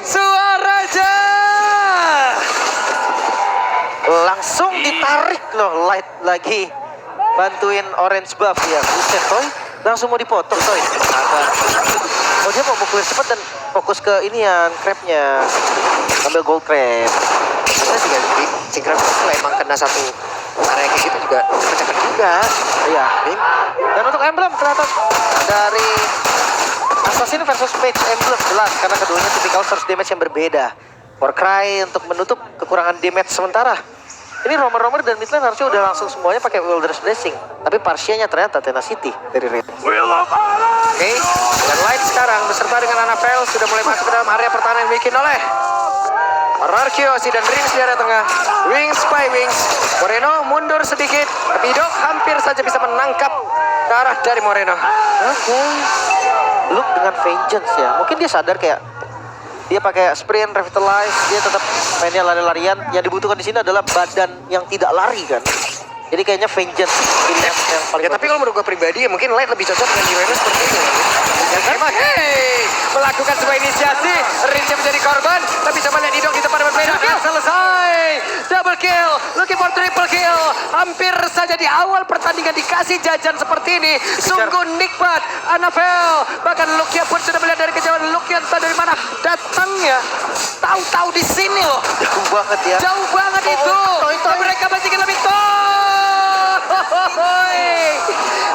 Suaraja. Langsung ditarik loh, Light lagi bantuin orange buff ya. Buset Toy, langsung mau dipotong Toy. Oh dia mau mukulin cepat dan fokus ke ini yang crabnya. Ambil gold crab. Kita juga si Grab kalau emang kena satu area kayak gitu juga pecahkan juga. Iya. Dan untuk emblem kelihatan dari Assassin versus Mage emblem jelas karena keduanya tipikal source damage yang berbeda. Warcry untuk menutup kekurangan damage sementara. Ini romer-romer dan midlane harusnya udah langsung semuanya pakai Wilderness Blessing. Tapi Parsianya ternyata Tenacity dari Red. Oke, dan Light sekarang beserta dengan Annabelle sudah mulai masuk ke dalam area pertahanan yang dimiliki oleh Rarkiosi dan Rings di area tengah. Wings by Wings. Moreno mundur sedikit, tapi Dok hampir saja bisa menangkap ke arah dari Moreno. Oke. Look dengan Vengeance ya. Mungkin dia sadar kayak dia pakai sprint, revitalize, dia tetap mainnya lari-larian. Yang dibutuhkan di sini adalah badan yang tidak lari kan. Jadi kayaknya Vengeance pilihan yang paling Ya, tapi kalau menurut gue pribadi ya mungkin Light lebih cocok dengan Jirena seperti ini. Ya kan? Melakukan sebuah inisiasi, Rinja menjadi korban, tapi coba lihat Idok di tempat yang berbeda. Dan selesai, double kill, looking for triple kill. Hampir saja di awal pertandingan dikasih jajan seperti ini. Sungguh nikmat, Annabelle. Bahkan Lukia pun sudah melihat dari kejauhan. Lukia entah dari mana datangnya. Tahu-tahu di sini loh. jauh banget ya. Jauh banget itu. Dan mereka masih ingin lebih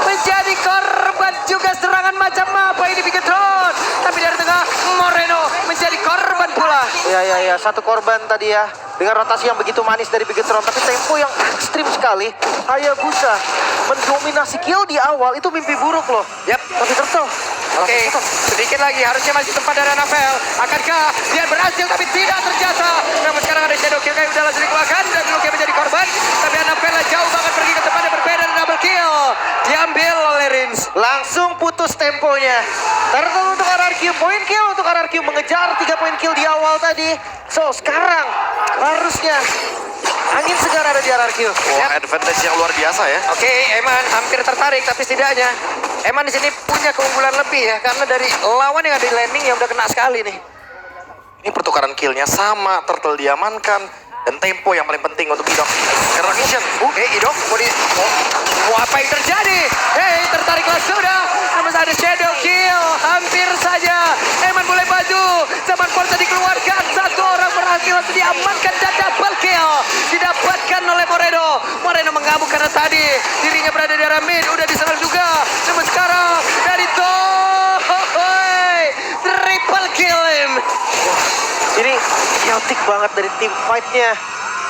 menjadi korban juga serangan macam apa ini Bigetron. Tapi dari tengah Moreno menjadi korban pula. Ya, satu korban tadi ya. Dengan rotasi yang begitu manis dari Bigetron. Tapi tempo yang ekstrim sekali. Hayabusa mendominasi kill di awal. Itu mimpi buruk loh. Yap. Tapi Turtle. Oke, sedikit lagi harusnya masih tempat dari Annabelle. Akankah dia berhasil tapi tidak ternyata. Namun sekarang ada Shadow Kill kayak udah langsung dikeluarkan dan Lukia menjadi korban. Tapi Annabelle jauh banget pergi ke tempat yang berbeda dan double kill. Diambil oleh Rins. Langsung putus temponya. Turtle untuk RRQ. Point kill untuk RRQ. Mengejar 3 poin kill di awal tadi. So, sekarang harusnya angin segar ada di RRQ. Wah, advantage yang luar biasa ya. Oke, Eman hampir tertarik tapi setidaknya Eman di sini punya keunggulan lebih ya karena dari lawan yang ada di landing yang udah kena sekali nih. Ini pertukaran killnya sama, Turtle diamankan, dan tempo yang paling penting untuk Idok. Recognition. Oke, Idok mau apa yang terjadi? Hei, tertariklah sudah. Namun ada Shadow Kill, hampir saja Eman boleh maju. Zaman Porta dikeluarkan, satu orang berhasil diamankan dan double kill didapatkan oleh Moreno. Moreno mengamuk karena tadi dirinya berada di area mid, udah diserang juga. Namun sekarang dari triple kill him. Ini chaotic banget dari tim fight-nya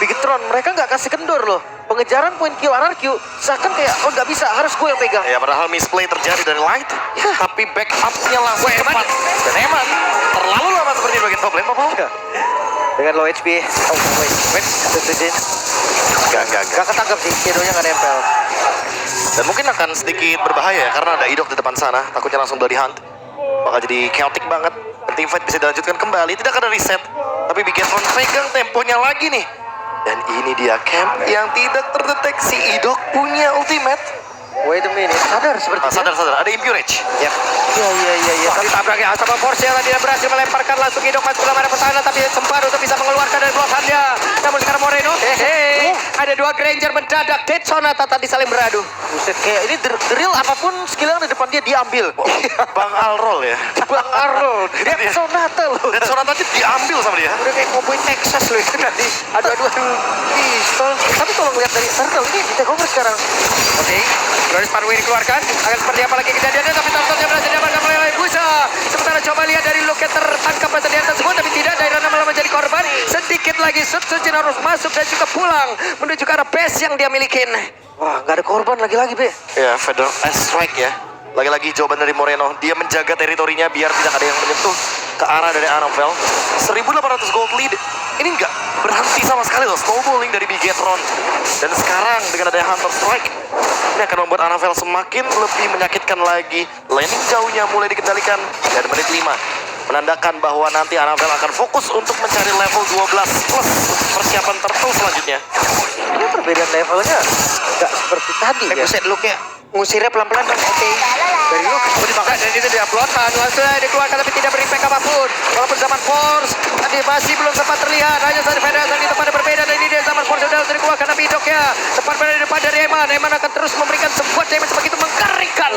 Bigetron. Mereka nggak kasih kendor loh. Pengejaran poin kill RRQ seakan kayak, oh nggak bisa, harus gue yang pegang. Ya, padahal misplay terjadi dari Light, tapi backup-nya langsung cepat. Dan Eman terlalu lama seperti itu bagi top lane, Papa. Dengan low HP. Oh, wait. Enggak. Gak ketangkep sih, shadownya nggak nempel. Dan mungkin akan sedikit berbahaya ya, karena ada Idok di depan sana. Takutnya langsung bloody hunt. Bakal jadi chaotic banget. Dan team fight bisa dilanjutkan kembali. Tidak ada reset. Tapi Bigetron pegang temponya lagi nih. Dan ini dia camp yang tidak terdeteksi. Idok punya ultimate. Wait a minute, sadar sepertinya. Sadar. Ada Impurage. Iya. Wah, ditabrak ya sama Force yang tidak berhasil melemparkan langsung Idok masuk ke dalam area pertahanan tapi sempat untuk bisa mengeluarkan dari blokannya. Namun sekarang Moreno, ada dua Granger mendadak Dead Sonata tadi saling beradu. Buset, kayak ini drill apapun skill yang di depan dia diambil. Bang Alrol ya. Bang Arrow, dia Sonata loh. Dan Sonata tadi diambil sama dia. Udah kayak cowboy Texas loh itu tadi. Adu-aduan pistol. Tapi kalau ngeliat dari Turtle ini di take over sekarang. Oke, Glorious Parway dikeluarkan. Akan seperti apa lagi kejadiannya tapi Turtle berhasil diamankan oleh Hayabusa. Sementara coba lihat dari Lukia tertangkap pada dia tersebut tapi tidak, Dairana malah menjadi korban. Sedikit lagi Sutsuji harus masuk dan juga pulang menuju ke arah base yang dia milikin. Wah, nggak ada korban lagi-lagi, Be. Ya, Federal Strike ya. Lagi-lagi jawaban dari Moreno. Dia menjaga teritorinya biar tidak ada yang menyentuh ke arah dari Annabelle. 1.800 gold lead. Ini nggak berhenti sama sekali loh. Snowballing dari Bigetron. Dan sekarang dengan adanya Hunter Strike, ini akan membuat Annabelle semakin lebih menyakitkan lagi. Landing jauhnya mulai dikendalikan. Dan menit 5 menandakan bahwa nanti Annabelle akan fokus untuk mencari level 12 plus persiapan Turtle selanjutnya. Ini perbedaan levelnya nggak seperti tadi ya. Buset, Lukia ngusirnya pelan-pelan kan. Oke. Dari Lukia dimakan dan itu di uploadan. Langsung dikeluarkan tapi tidak berimpact apapun. Walaupun zaman Zaman Force tadi masih belum sempat terlihat. Hanya saja Federasi di tempat yang berbeda. Dan ini dia Zaman Force sudah dikeluarkan Nabi Dok ya. Tepat berada di depan dari Eman. Eman akan terus memberikan sebuah damage begitu mengerikan.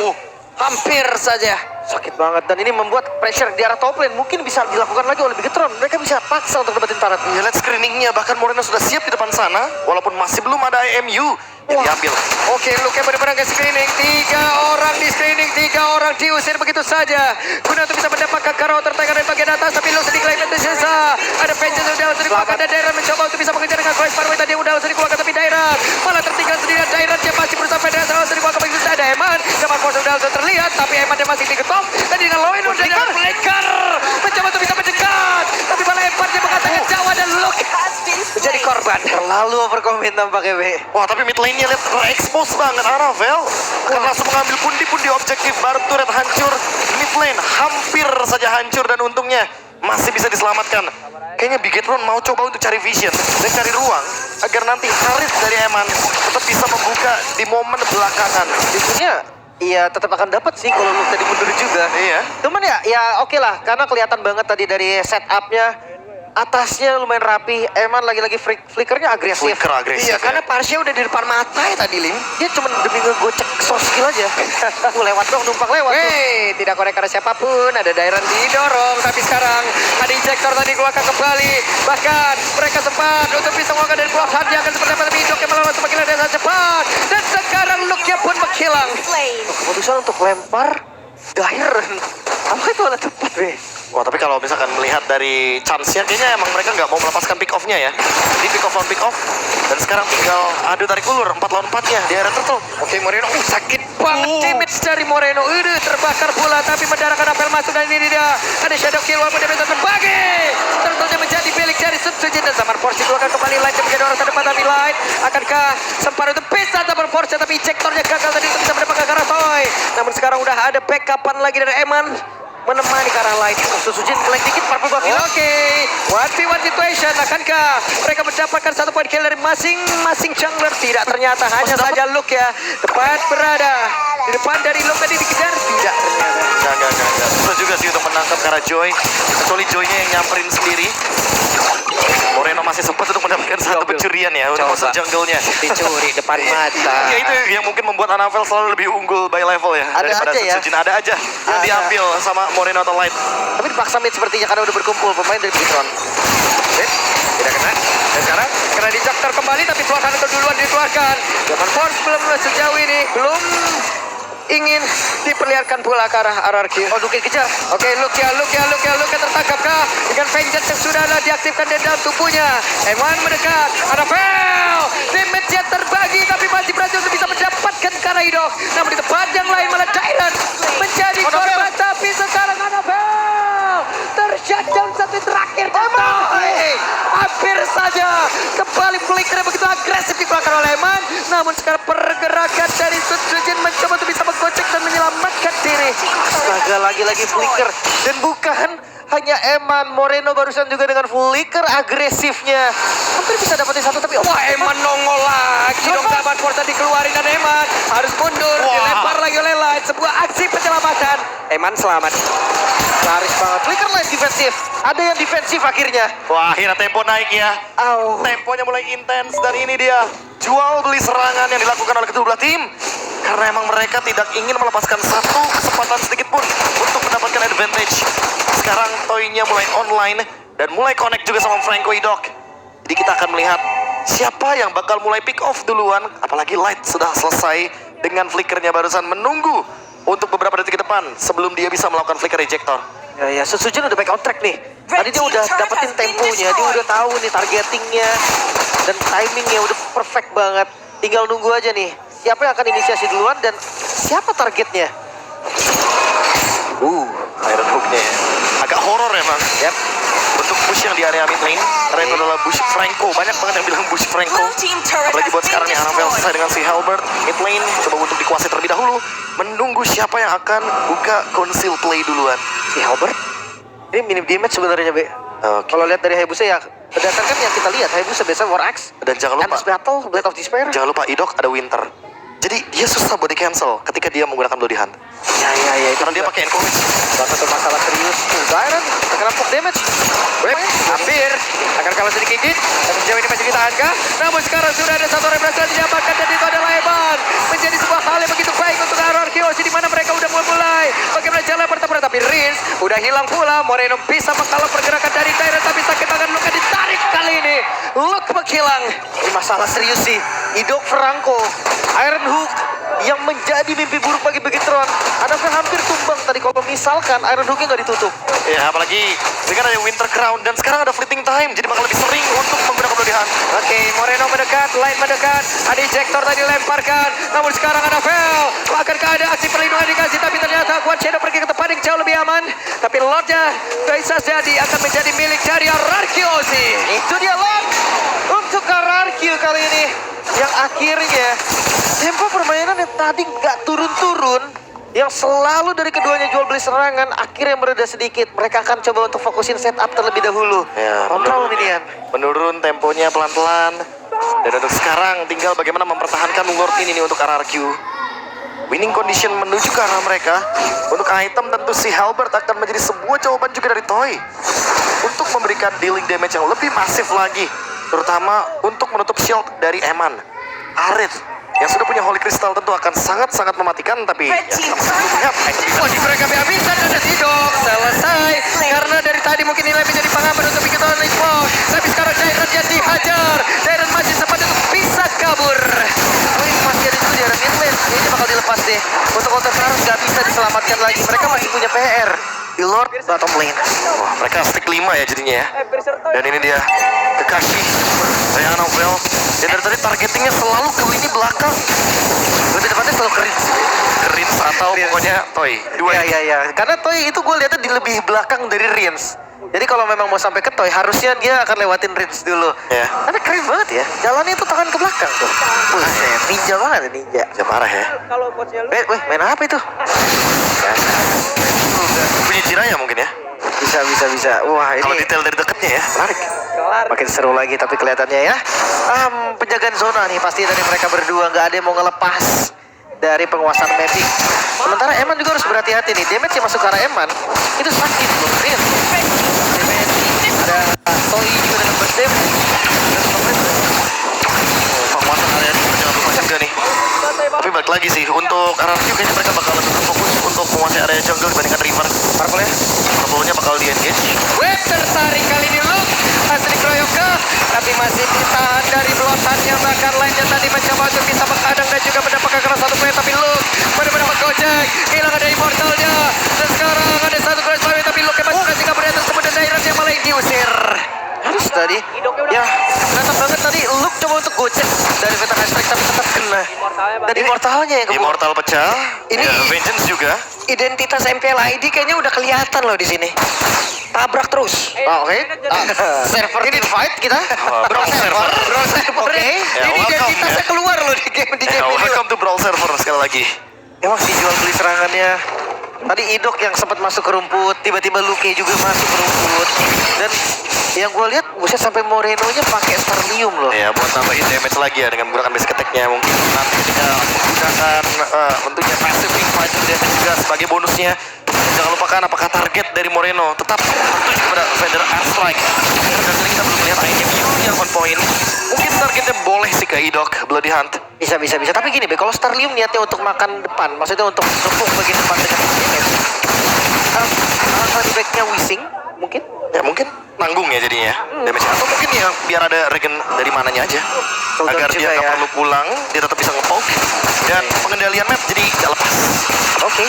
Hampir saja. Sakit banget. Dan ini membuat pressure di arah top lane. Mungkin bisa dilakukan lagi oleh Bigetron. Mereka bisa paksa untuk dapetin turret. Ya, lihat screeningnya. Bahkan Moreno sudah siap di depan sana. Walaupun masih belum ada IMU yang diambil. Oke, Luke benar-benar ke screening. 3 orang di screening, 3 orang diusir begitu saja. Guna untuk bisa mendapatkan Karo tertekan dari bagian atas. Tapi Luke sedikit lagi tersisa. Ada Vengeance sudah usir dikeluarkan. Dan Dairan mencoba untuk bisa mengejar dengan Grace Parway. Tadi udah usir dikeluarkan. Tapi Dairan malah tertinggal sendirian. Dairan dia masih berusaha Federasi usir dikeluarkan. Begitu saja ada Eman. Zaman Force sudah terlihat. Tapi Eman dia masih diketok. Dan dengan Loin udah ada Flicker. Mencoba untuk bisa mendekat. Tapi malah Eman dia mengatakan Jawa dan Luke menjadi korban. Terlalu overcommit tampaknya, Be. Wah, tapi mid lane-nya lihat expose banget Aravel. Kan langsung mengambil pundi-pundi objektif. Baru turret hancur. Mid lane hampir saja hancur. Dan untungnya masih bisa diselamatkan. Kayaknya Bigetron mau coba untuk cari vision dan cari ruang agar nanti Haris dari Eman tetap bisa membuka di momen belakangan. Jujurnya, iya tetap akan dapat sih kalau lu tadi mundur juga. Iya. Cuman ya oke lah, karena kelihatan banget tadi dari setupnya. Atasnya lumayan rapi, Eman lagi-lagi flickernya agresif. Flicker agresif. Iya, karena Parsnya udah di depan mata ya tadi, Lim. Dia cuma demi ngegocek soft skill aja. Lewat dong, numpang lewat. Hei, tidak korek karena siapapun. Ada Dairan didorong, tapi sekarang ada injektor tadi keluarkan kembali. Bahkan mereka sempat untuk bisa mengeluarkan dari keluarkan. Dia akan seperti apa, tapi Indok yang melawan semakin ada cepat. Dan sekarang look-nya pun menghilang. Keputusan untuk lempar Dairan. Apa itu ada tepat, Be? Wah, tapi kalau misalkan melihat dari chance-nya, kayaknya emang mereka nggak mau melepaskan pick off-nya ya. Jadi pick off lawan pick off. Dan sekarang tinggal adu tarik ulur 4 lawan 4-nya di area turtle. Oke, Moreno. Sakit banget damage dari Moreno. Terbakar pula, tapi mendarahkan apel masuk. Dan ini dia. Ada shadow kill, walaupun dia bisa terbagi. Turtle-nya menjadi milik dari Sujin. Dan Zaman Force dikeluarkan kembali. Light yang menjadi orang terdepan, tapi Light akankah sempat untuk bisa Zaman Force. Tapi injektornya gagal tadi untuk bisa mendapatkan Karasoy. Namun sekarang udah ada backupan lagi dari Eman. Menemani ke arah Light. Sujin nge-lag dikit, purple buff hilang. Oke, 1v1 situation. Akankah mereka mendapatkan 1 point kill dari masing-masing jungler? Tidak, ternyata hanya saja Luke ya. Tepat berada di depan dari Luke tadi dikejar. Tidak, ternyata. Enggak. Susah juga sih untuk menangkap ke arah Joy. Kecuali Joy-nya yang nyamperin sendiri. Moreno masih sempat untuk mendapatkan satu pencurian ya untuk masuk jungle-nya. Dicuri depan mata. Ya itu yang mungkin membuat Anavel selalu lebih unggul by level ya. Ada daripada aja ya. Sujin. Ada aja yang diambil sama Moreno atau Light. Tapi dipaksa mid sepertinya karena udah berkumpul pemain dari Bigetron. Tidak kena. Dan sekarang kena dijektor kembali, tapi keluarkan itu duluan dikeluarkan. Zaman Force belum sejauh ini belum ingin diperlihatkan pula ke arah RRQ. Oh, Luke kejar. Oke, Luke tertangkapkah dengan Vengeance yang sudah diaktifkan di dalam tubuhnya. Eman mendekat, Anavel, damage-nya terbagi tapi masih berhasil untuk bisa mendapatkan Karaidok. Namun di tempat yang lain malah Dairan menjadi korban, tapi sekarang Anavel terjajal satu terakhir. Hampir saja kembali flicker begitu agresif dikeluarkan oleh Eman. Namun sekarang pergerakan dari Sujin mencoba untuk bisa menggocek dan menyelamatkan diri. Astaga, lagi-lagi flicker. Dan bukan hanya Eman, Moreno barusan juga dengan flicker agresifnya. Hampir bisa dapetin satu tapi Wah, Eman nongol lagi dong. Zaman Force tadi keluarin dan Eman harus mundur. Dilempar lagi oleh Light. Sebuah aksi penyelamatan. Eman selamat. laris banget. Flicker light defensif. Ada yang defensif akhirnya. Wah, akhirnya tempo naik ya. Temponya mulai intens dan ini dia jual beli serangan yang dilakukan oleh kedua belah tim. Karena emang mereka tidak ingin melepaskan satu kesempatan sedikit pun untuk mendapatkan advantage. Sekarang Toy-nya mulai online dan mulai connect juga sama Franco Idok. Jadi kita akan melihat siapa yang bakal mulai pick off duluan. Apalagi Light sudah selesai dengan flickernya barusan menunggu untuk beberapa detik ke depan sebelum dia bisa melakukan flicker ejector. Ya, Sujin udah back on track nih. Tadi dia udah dapetin temponya, dia udah tahu nih targetingnya dan timingnya udah perfect banget. Tinggal nunggu aja nih, siapa yang akan inisiasi duluan dan siapa targetnya. Iron Hook-nya ya. Agak horor emang. Yap. Untuk push yang di area mid lane, karena itu adalah Bush Franco. Banyak banget yang bilang Bush Franco. Apalagi buat sekarang nih, Anavel selesai dengan si Halbert. Mid lane, coba untuk dikuasai terlebih dahulu. Menunggu siapa yang akan buka conceal play duluan. Si Halbert? Ini minim damage sebenarnya, Be. Kalau lihat dari Hayabusa ya, berdasarkan yang kita lihat, Hayabusa biasa War Axe. Dan jangan lupa, Endless Battle, Blade of Despair. jangan lupa Idok ada Winter. Jadi dia susah buat di cancel ketika dia menggunakan Bloody Hunt. Ya, itu Karena dia pakai encourage. salah satu masalah serius. Siren terkena poke damage. Web, hampir akan kalah sedikit gigit. Tapi sejauh ini masih ditahankah? Namun sekarang sudah ada satu orang berhasil didapatkan dan itu adalah Evan. Menjadi sebuah hal yang begitu baik untuk RRQ di mana mereka udah mulai. Bagaimana jalan pertama tapi Rins udah hilang pula. Moreno bisa menghalau pergerakan dari Tyrant tapi sakit tangan Luka ditarik kali ini. Luke menghilang. Ini masalah serius sih. Idok Franco, Iron Hook yang menjadi mimpi buruk bagi Beginetron. Anafel hampir tumbang tadi kalau misalkan Iron Hooknya nggak ditutup. Ya apalagi dengan ada Winter Crown dan sekarang ada Fleeting Time, jadi bakal lebih sering untuk menggunakan pelatihan. Oke, Moreno mendekat, Light mendekat. Ada ejector tadi lemparkan. Namun sekarang Anafel. Akankah ada aksi perlindungan dikasih tapi ternyata Quad Shadow pergi ke tempat yang jauh lebih aman. Tapi Lordnya bisa jadi akan menjadi milik dari RRQ Ozzy. Itu dia Lord untuk RRQ kali ini. Yang akhirnya tempo permainan yang tadi nggak turun-turun, yang selalu dari keduanya jual beli serangan, akhirnya mereda sedikit. Mereka akan coba untuk fokusin setup terlebih dahulu. Ya, Kontrol minion. Menurun temponya pelan-pelan. Dan untuk sekarang tinggal bagaimana mempertahankan Lord ini nih untuk RRQ. Winning condition menuju ke arah mereka. Untuk item tentu si Halbert akan menjadi sebuah jawaban juga dari Toy. Untuk memberikan dealing damage yang lebih masif lagi. Terutama untuk menutup shield dari Eman. Arith yang sudah punya Holy Crystal tentu akan sangat-sangat mematikan. Tapi ya, Wah, mereka habiskan dan Tidok selesai. Karena dari tadi mungkin nilai menjadi pengaman untuk bikin Tony Smoke. Tapi sekarang Tyrant dihajar. Tyrant masih sempat untuk bisa kabur. Oh, ini masih ada juga di area mid lane. Ini bakal dilepas deh. Untuk counter Karus nggak bisa diselamatkan lagi. Mereka masih punya PR di Lord bottom lane. wah, mereka stick 5 ya jadinya ya. Dan ini dia Kakashi saya Novel. Dan dari tadi targetingnya selalu ke lini belakang. Lebih tepatnya selalu kering. Rins atau pokoknya Toy. Dua Ya, ya. Karena Toy itu gue lihatnya di lebih belakang dari Rins. Jadi kalau memang mau sampai ke Toy, harusnya dia akan lewatin Rins dulu. Ya. Karena keren banget ya. Jalannya itu tangan ke belakang tuh. Buset, ninja banget ya ninja. Ya parah ya. Weh, main apa itu? Punya Jiraya mungkin ya. Bisa. Wah, Kalau ini detail dari dekatnya ya, menarik. makin seru lagi tapi kelihatannya ya. Penjagaan zona nih pasti dari mereka berdua. Nggak ada yang mau ngelepas dari penguasaan mapping. Sementara Eman juga harus berhati-hati nih. Damage yang masuk ke arah Eman itu sakit loh. Rins. Ada Toy juga dengan burst damage. Penguasaan area ini jangan lupa juga nih. Tapi balik lagi sih, untuk RRQ kayaknya mereka bakal lebih berfokus untuk menguasai area jungle dibandingkan river. Purple ya? Purple-nya bakal di-engage. Web tertarik kali ini Luke. Asli Kroyoka. Tapi masih ditahan dari blotannya. Bahkan lainnya tadi mencoba untuk bisa menghadang dan juga mendapatkan keras satu poin. Tapi Luke benar-benar menggojek. Hilang ada immortalnya. Dan sekarang ada satu crash poin. Tapi Luke masih berhasil kabur di atas kemudian Tyrant yang malah diusir. Harus tadi. Ya, kelihatan banget tadi Luke coba untuk gocek dari Veta Hashtag tapi tetap kena. Dan immortalnya yang kebuang. Immortal pecah. Ini- Ya, Vengeance juga. Identitas MPL ID kayaknya udah kelihatan loh di sini. Tabrak terus. Oke. Server ini fight kita. Brawl server. Bro, server. Oke. Ya, Ini welcome, identitasnya ya. keluar loh di game Ya, ini. welcome to Brawl server sekali lagi. Emang sih jual beli serangannya. Tadi Idok yang sempat masuk ke rumput, tiba-tiba Luke juga masuk ke rumput. Dan yang gue lihat, buset sampai Moreno-nya pakai Starlium loh. Ya, buat nambahin damage lagi ya dengan menggunakan basic attack-nya. Mungkin nanti ketika menggunakan tentunya passive fighting damage juga sebagai bonusnya. Dan jangan lupakan apakah target dari Moreno tetap tertuju kepada Vader Airstrike. Dan kali kita belum melihat item yang on point. Mungkin targetnya boleh sih ke Idok, Bloody Hunt. Bisa. Tapi gini, Be, kalau Starlium niatnya untuk makan depan, maksudnya untuk nempuk bagian depan dengan damage. Alpha back-nya Wishing, mungkin? Ya mungkin nanggung ya jadinya damage atau mungkin ya biar ada regen dari mananya aja Cooldown agar dia juga nggak ya. perlu pulang, dia tetap bisa nge-poke dan pengendalian map jadi nggak lepas. Oke.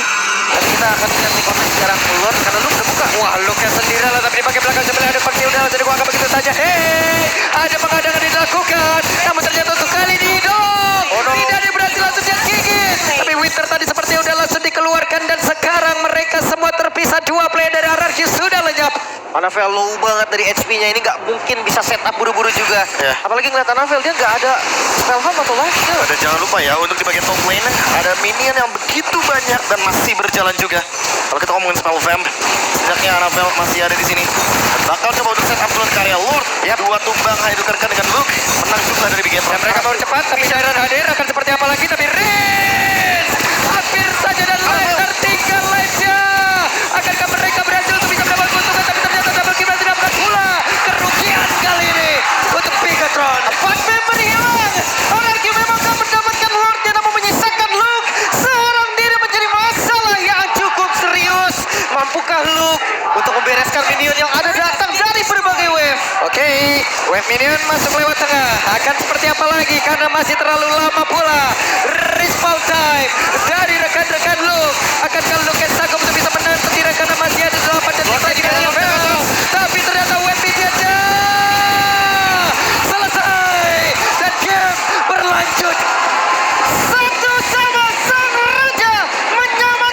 Tapi kita akan lihat nih komen sekarang keluar karena Luke udah buka. Wah, Luke sendiri lah tapi di bagian belakang sebelah ada pakai udara jadi gua anggap begitu saja. Hei, ada pengadangan dilakukan. Namun ternyata untuk kali ini dong. Tidak ada berhasil langsung dia gigit. Tapi Winter tadi seperti udah langsung dikeluarkan dan sekarang mereka semua terpisah. Dua player dari RRQ sudah lenyap. Anafel low banget dari HP-nya, ini nggak mungkin bisa setup buru-buru juga. Ya. Apalagi ngeliat Anafel, dia nggak ada spellham atau lifesteal. Dan jangan lupa ya untuk di bagian top lane ada minion yang begitu banyak dan masih berjalan juga. Kalau kita ngomongin spell vamp, sejaknya Annabelle masih ada di sini. Dan bakal coba untuk set up dulu karya Lord. Ya, dua tumbang ditukar dengan Luke. Menang juga dari Big Dan mereka baru cepat tapi Siren hadir akan seperti apa lagi tapi Riz hampir saja dan Leicester membereskan minion yang ada datang dari berbagai wave. Oke, wave minion masuk lewat tengah. Akan seperti apa lagi karena masih terlalu lama pula. Respawn time dari rekan-rekan Luke. Akankah Luke yang sanggup untuk bisa menahan petiran karena masih ada 8 detik lagi dari Vel.